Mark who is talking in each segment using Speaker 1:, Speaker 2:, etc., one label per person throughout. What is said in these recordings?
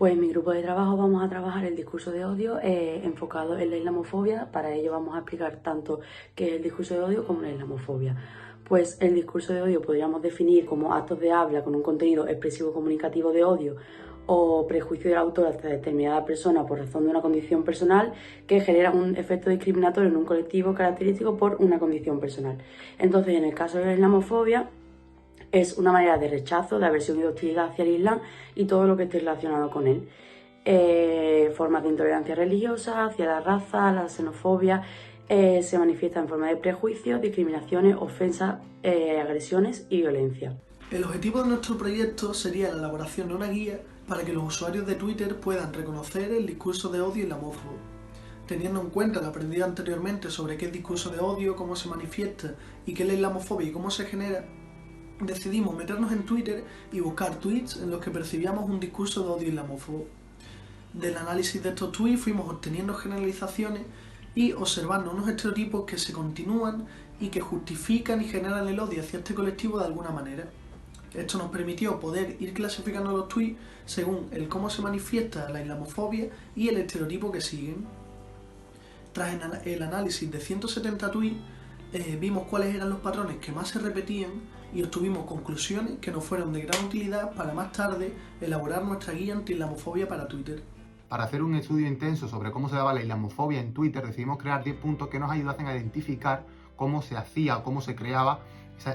Speaker 1: Pues en mi grupo de trabajo vamos a trabajar el discurso de odio enfocado en la islamofobia. Para ello vamos a explicar tanto qué es el discurso de odio como la islamofobia. Pues el discurso de odio podríamos definir como actos de habla con un contenido expresivo comunicativo de odio o prejuicio del autor hacia determinada persona por razón de una condición personal que genera un efecto discriminatorio en un colectivo característico por una condición personal. Entonces, en el caso de la islamofobia, es una manera de rechazo, de aversión y de hostilidad hacia el Islam y todo lo que esté relacionado con él. Formas de intolerancia religiosa, hacia la raza, la xenofobia, se manifiesta en forma de prejuicios, discriminaciones, ofensas, agresiones y violencia.
Speaker 2: El objetivo de nuestro proyecto sería la elaboración de una guía para que los usuarios de Twitter puedan reconocer el discurso de odio islamófobo. Teniendo en cuenta lo aprendido anteriormente sobre qué es discurso de odio, cómo se manifiesta y qué es la islamofobia y cómo se genera, decidimos meternos en Twitter y buscar tweets en los que percibíamos un discurso de odio islamófobo. Del análisis de estos tweets fuimos obteniendo generalizaciones y observando unos estereotipos que se continúan y que justifican y generan el odio hacia este colectivo de alguna manera. Esto nos permitió poder ir clasificando los tweets según el cómo se manifiesta la islamofobia y el estereotipo que siguen. Tras el análisis de 170 tweets, vimos cuáles eran los patrones que más se repetían y obtuvimos conclusiones que nos fueron de gran utilidad para más tarde elaborar nuestra guía anti-islamofobia para Twitter.
Speaker 3: Para hacer un estudio intenso sobre cómo se daba la islamofobia en Twitter, decidimos crear 10 puntos que nos ayudasen a identificar cómo se hacía o cómo se creaba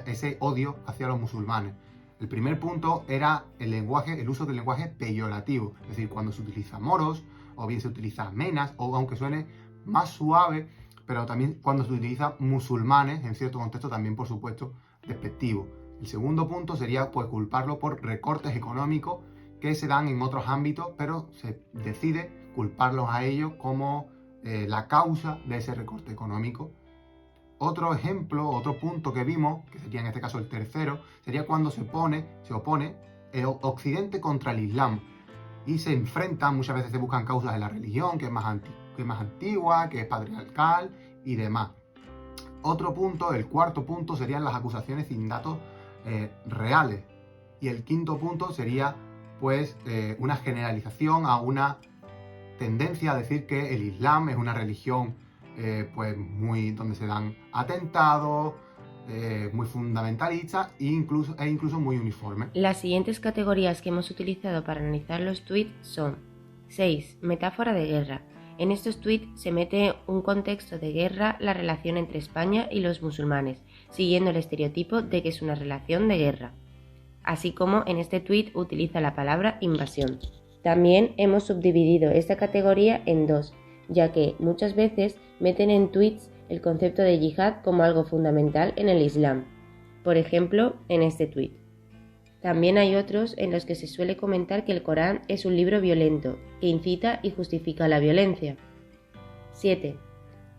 Speaker 3: ese odio hacia los musulmanes. El primer punto era el uso del lenguaje peyorativo, es decir, cuando se utiliza moros, o bien se utiliza menas, o aunque suene más suave, pero también cuando se utiliza musulmanes, en cierto contexto también, por supuesto, despectivo. El segundo punto sería pues culparlo por recortes económicos que se dan en otros ámbitos, pero se decide culparlos a ellos como la causa de ese recorte económico. Otro ejemplo, otro punto que vimos, que sería en este caso el tercero, sería cuando se opone el Occidente contra el Islam y se enfrentan, muchas veces se buscan causas de la religión, que es más antigua, que es patriarcal y demás. Otro punto, el cuarto punto, serían las acusaciones sin datos reales. Y el quinto punto sería pues una generalización a una tendencia a decir que el Islam es una religión pues donde se dan atentados, muy fundamentalistas e incluso muy uniformes.
Speaker 4: Las siguientes categorías que hemos utilizado para analizar los tweets son 6. Metáfora de guerra. En estos tweets se mete un contexto de guerra la relación entre España y los musulmanes, siguiendo el estereotipo de que es una relación de guerra. Así como en este tweet utiliza la palabra invasión. También hemos subdividido esta categoría en dos, ya que muchas veces meten en tweets el concepto de yihad como algo fundamental en el Islam. Por ejemplo, en este tweet. También hay otros en los que se suele comentar que el Corán es un libro violento, que incita y justifica la violencia. 7.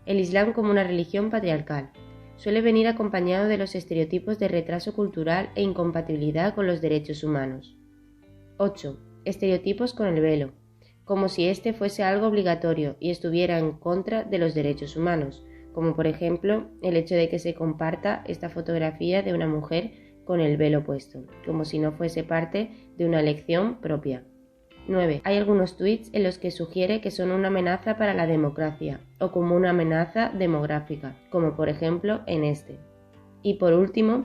Speaker 4: El Islam como una religión patriarcal. Suele venir acompañado de los estereotipos de retraso cultural e incompatibilidad con los derechos humanos. 8. Estereotipos con el velo, como si este fuese algo obligatorio y estuviera en contra de los derechos humanos, como por ejemplo el hecho de que se comparta esta fotografía de una mujer con el velo puesto, como si no fuese parte de una elección propia. 9. Hay algunos tweets en los que sugiere que son una amenaza para la democracia o como una amenaza demográfica, como por ejemplo en este. Y por último,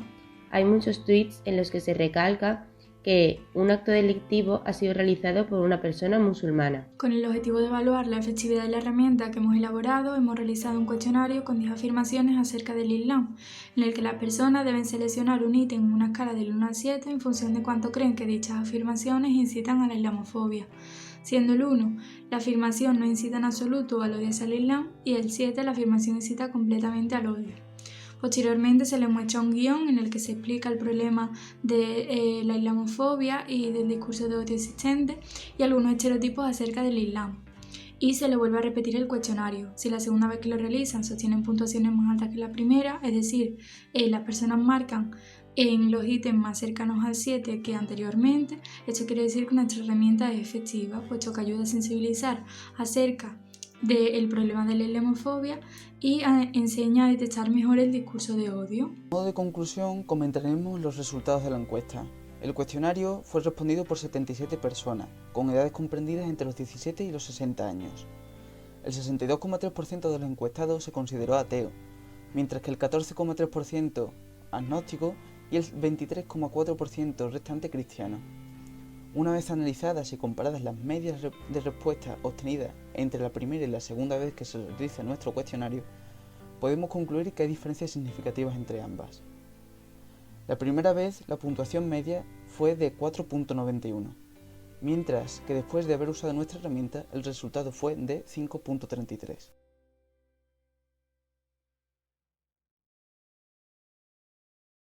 Speaker 4: hay muchos tweets en los que se recalca que un acto delictivo ha sido realizado por una persona musulmana.
Speaker 5: Con el objetivo de evaluar la efectividad de la herramienta que hemos elaborado, hemos realizado un cuestionario con 10 afirmaciones acerca del Islam, en el que las personas deben seleccionar un ítem en una escala del 1 al 7 en función de cuánto creen que dichas afirmaciones incitan a la islamofobia, siendo el 1 la afirmación no incita en absoluto al odio hacia el Islam y el 7 la afirmación incita completamente al odio. Posteriormente se le muestra un guión en el que se explica el problema de la islamofobia y del discurso de odio existente y algunos estereotipos acerca del Islam. Y se le vuelve a repetir el cuestionario. Si la segunda vez que lo realizan sostienen puntuaciones más altas que la primera, es decir, las personas marcan en los ítems más cercanos al 7 que anteriormente, esto quiere decir que nuestra herramienta es efectiva, puesto que ayuda a sensibilizar acerca del problema de la islamofobia y enseña a detectar mejor el discurso de odio.
Speaker 6: A modo de conclusión, comentaremos los resultados de la encuesta. El cuestionario fue respondido por 77 personas, con edades comprendidas entre los 17 y los 60 años. El 62,3% de los encuestados se consideró ateo, mientras que el 14,3% agnóstico y el 23,4% restante cristiano. Una vez analizadas y comparadas las medias de respuestas obtenidas entre la primera y la segunda vez que se realiza nuestro cuestionario, podemos concluir que hay diferencias significativas entre ambas. La primera vez la puntuación media fue de 4,91, mientras que después de haber usado nuestra herramienta el resultado fue de 5,33.